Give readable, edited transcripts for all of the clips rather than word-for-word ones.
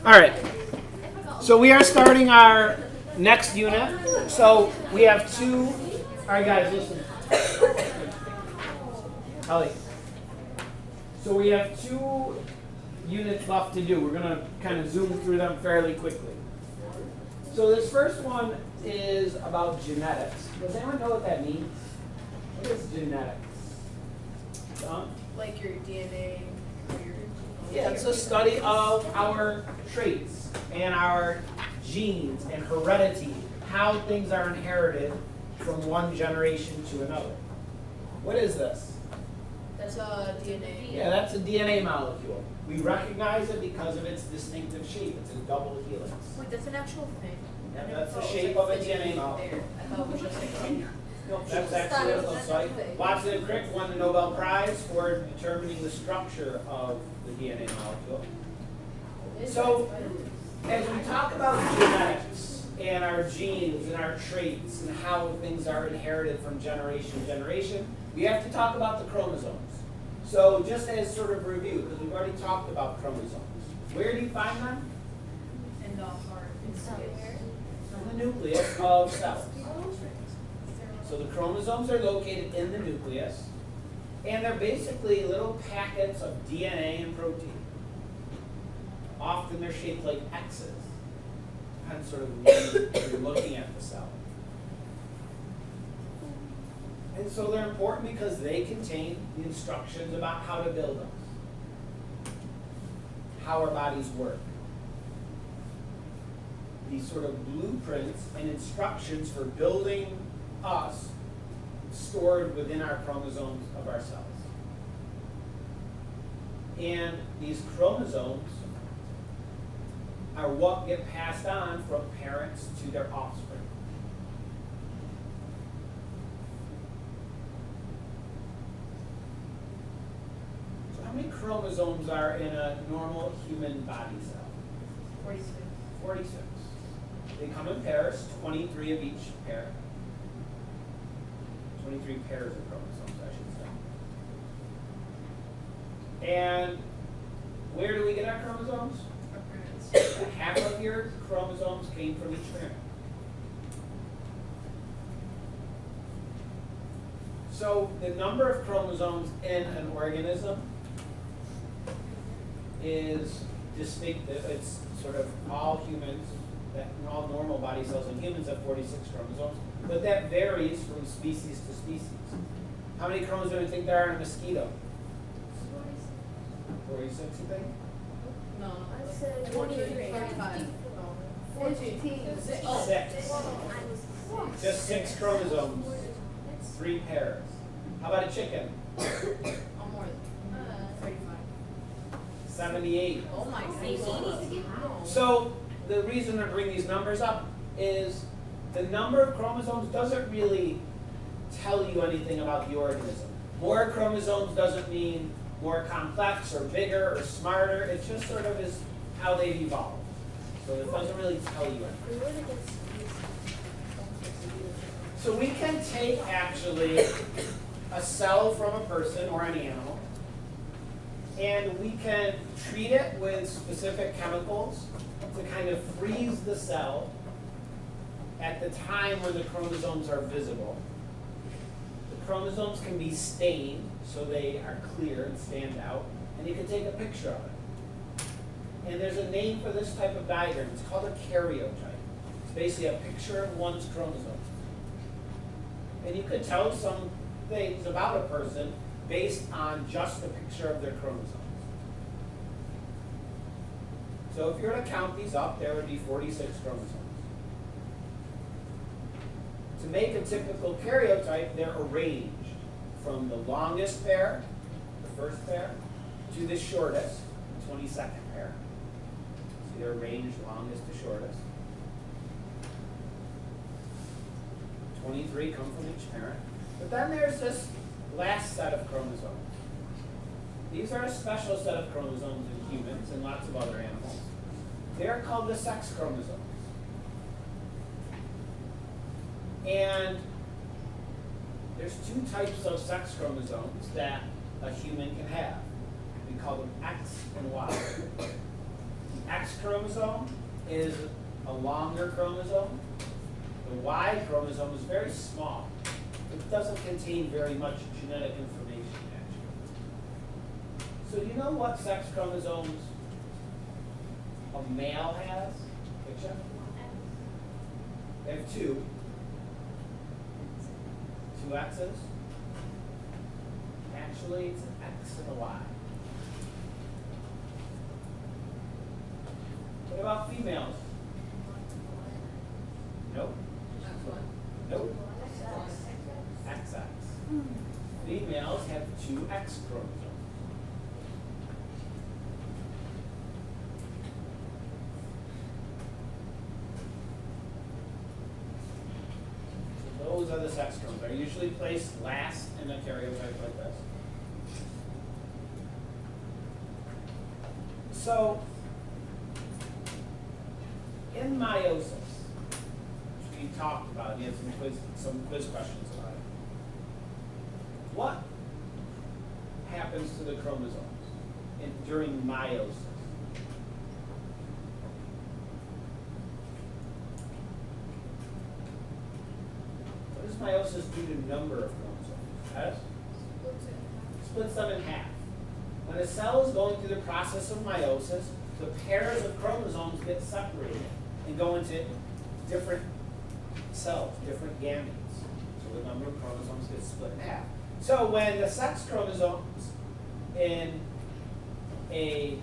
All right. So we are starting our next unit. So we have two. All right, guys, listen. Ellie. So we have two units left to do. We're going to kind of zoom through them fairly quickly. So this first one is about genetics. Does anyone know what that means? What is genetics? Like your DNA. Yeah, it's a study of our traits and our genes and heredity, how things are inherited from one generation to another. What is this? That's a DNA. Yeah, that's a DNA molecule. We recognize it because of its distinctive shape. It's a double helix. Wait, that's an actual thing. Yeah, that's the shape of a DNA molecule. I thought it was just like Nope, that's actually what it looks like. Watson and Crick won the Nobel Prize for determining the structure of the DNA molecule. So, as we talk about genetics and our genes and our traits and how things are inherited from generation to generation, we have to talk about the chromosomes. So, just as sort of review, because we've already talked about chromosomes, where do you find them? in the heart. In the nucleus of cells. So the chromosomes are located in the nucleus, and they're basically little packets of DNA and protein. Often they're shaped like X's, and sort of when you're looking at the cell. And so they're important because they contain the instructions about how to build us, how our bodies work. These sort of blueprints and instructions for building us stored within our chromosomes of our cells. And these chromosomes are what get passed on from parents to their offspring. So how many chromosomes are in a normal human body cell? 46. 46. They come in pairs, 23 of each pair. 23 pairs of chromosomes, I should say. And where do we get our chromosomes? Our parents. Half of your chromosomes came from each parent. So the number of chromosomes in an organism is distinctive. It's sort of all humans, all normal body cells in humans have 46 chromosomes, but that varies from species to species. How many chromosomes do you think there are in a mosquito? 46, you think? No, I said 35. 6. Just 6 chromosomes, 3 pairs. How about a chicken? I'm more than 35. 78. Oh my goodness. So the reason I bring these numbers up is the number of chromosomes doesn't really tell you anything about the organism. More chromosomes doesn't mean more complex or bigger or smarter. It just sort of is how they've evolved. So it doesn't really tell you anything. So we can take actually a cell from a person or an animal, and we can treat it with specific chemicals to kind of freeze the cell at the time when the chromosomes are visible. The chromosomes can be stained so they are clear and stand out, and you can take a picture of it. And there's a name for this type of diagram. It's called a karyotype. It's basically a picture of one's chromosomes. And you could tell some things about a person based on just a picture of their chromosomes. So if you were to count these up, there would be 46 chromosomes. To make a typical karyotype, they're arranged from the longest pair, the first pair, to the shortest, the 22nd pair. So they're arranged longest to shortest. 23 come from each parent. But then there's this last set of chromosomes. These are a special set of chromosomes in humans and lots of other animals. They're called the sex chromosomes. And there's 2 types of sex chromosomes that a human can have. We call them X and Y. The X chromosome is a longer chromosome. The Y chromosome is very small. It doesn't contain very much genetic information, actually. So do you know what sex chromosomes a male has? Picture? They have two. Two X's. Actually, it's an X and a Y. What about females? Nope. Nope. XX. Females have two X chromosomes. So those are the sex chromosomes. They're usually placed last in a karyotype like this. So, in meiosis, which we talked about, you had some quiz questions about it. What happens to the chromosomes during meiosis? What does meiosis do to number of chromosomes? Yes? Splits them in half. When a cell is going through the process of meiosis, the pairs of chromosomes get separated and go into different cells, different gametes. So the number of chromosomes gets split in half. So when the sex chromosomes in a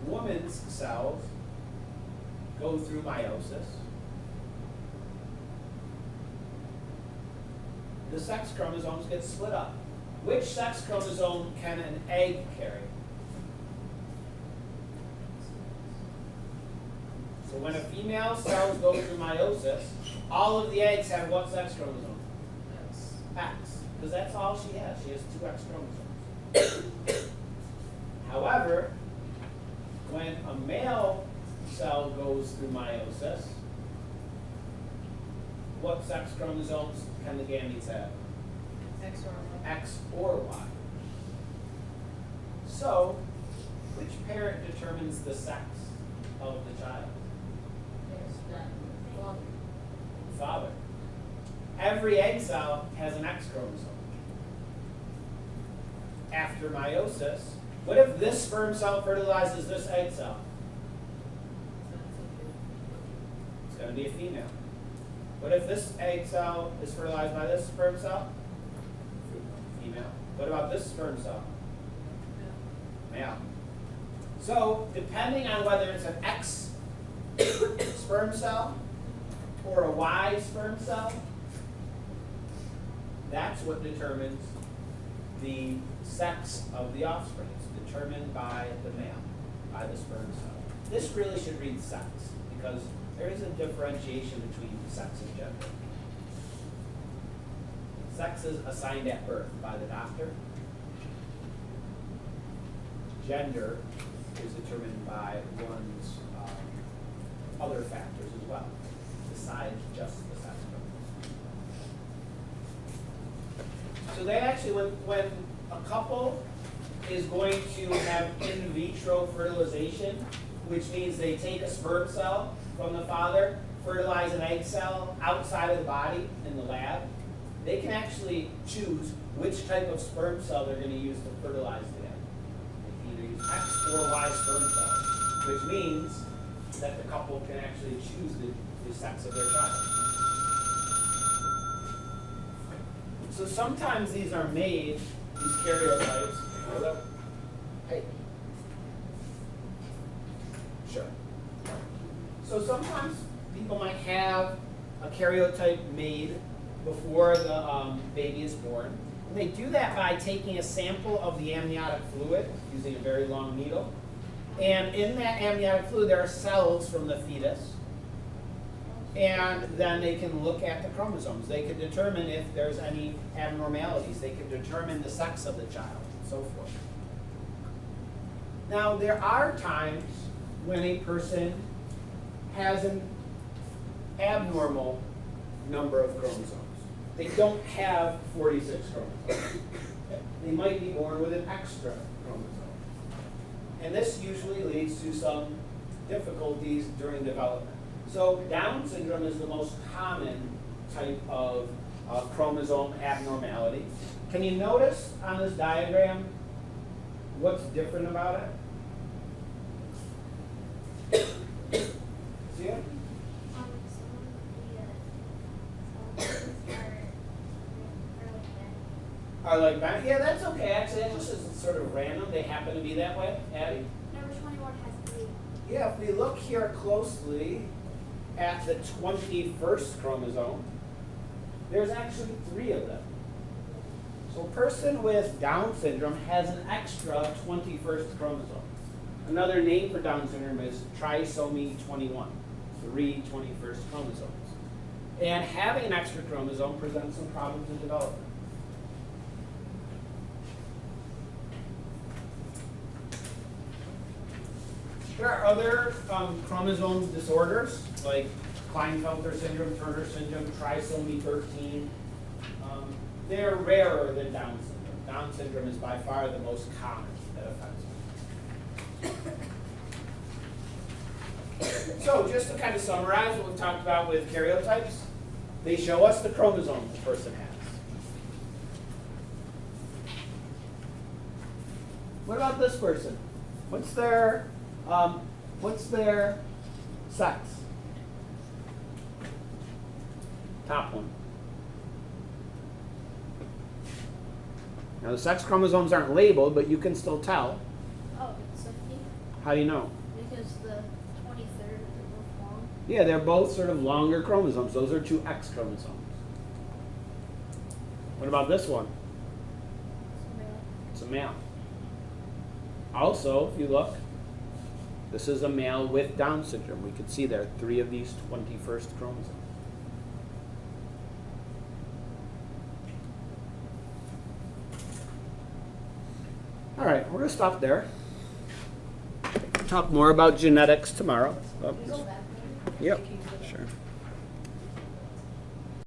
woman's cells go through meiosis, the sex chromosomes get split up. Which sex chromosome can an egg carry? So when a female cells go through meiosis, all of the eggs have what sex chromosome? X. Because that's all she has. She has two X chromosomes. However, when a male cell goes through meiosis, what sex chromosomes can the gametes have? X or Y. X or Y. So, which parent determines the sex of the child? Father. Every egg cell has an X chromosome. After meiosis, what if this sperm cell fertilizes this egg cell? It's going to be a female. What if this egg cell is fertilized by this sperm cell? Female. What about this sperm cell? Male. So, depending on whether it's an X sperm cell or a Y sperm cell, that's what determines the sex of the offspring. It's determined by the male, by the sperm cell. This really should read sex, because there is a differentiation between sex and gender. Sex is assigned at birth by the doctor. Gender is determined by one's other factors as well, besides just the sex. So they actually, when a couple is going to have in vitro fertilization, which means they take a sperm cell from the father, fertilize an egg cell outside of the body in the lab, they can actually choose which type of sperm cell they're going to use to fertilize the egg. They can either use X or Y sperm cells, which means that the couple can actually choose the sex of their child. So sometimes these are made, these karyotypes. Hey. Sure. So sometimes people might have a karyotype made before the baby is born. And they do that by taking a sample of the amniotic fluid using a very long needle. And in that amniotic fluid, there are cells from the fetus. And then they can look at the chromosomes. They can determine if there's any abnormalities. They can determine the sex of the child, and so forth. Now, there are times when a person has an abnormal number of chromosomes. They don't have 46 chromosomes. They might be born with an extra chromosome. And this usually leads to some difficulties during development. So Down syndrome is the most common type of chromosome abnormality. Can you notice on this diagram what's different about it? See it? Are like that? Yeah, that's okay. Actually, that just is sort of random. They happen to be that way. Abby? Number 21 has 3. Yeah, if we look here closely at the 21st chromosome, there's actually 3 of them. So a person with Down syndrome has an extra 21st chromosome. Another name for Down syndrome is trisomy 21, 3 21st chromosomes. And having an extra chromosome presents some problems in development. There are other chromosome disorders like Klinefelter syndrome, Turner syndrome, trisomy 13. They're rarer than Down syndrome. Down syndrome is by far the most common that affects it. So just to kind of summarize what we've talked about with karyotypes, they show us the chromosome the person has. What about this person? What's their sex? Top one. Now the sex chromosomes aren't labeled, but you can still tell. Oh, it's 50. How do you know? Because the 23rd, they're both long. Yeah, they're both sort of longer chromosomes. Those are 2 X chromosomes. What about this one? It's a male. Also, if you look, this is a male with Down syndrome. We can see there are 3 of these 21st chromosomes. All right, we're going to stop there. Talk more about genetics tomorrow. Can we go back there? Yep, Thinking of the- sure.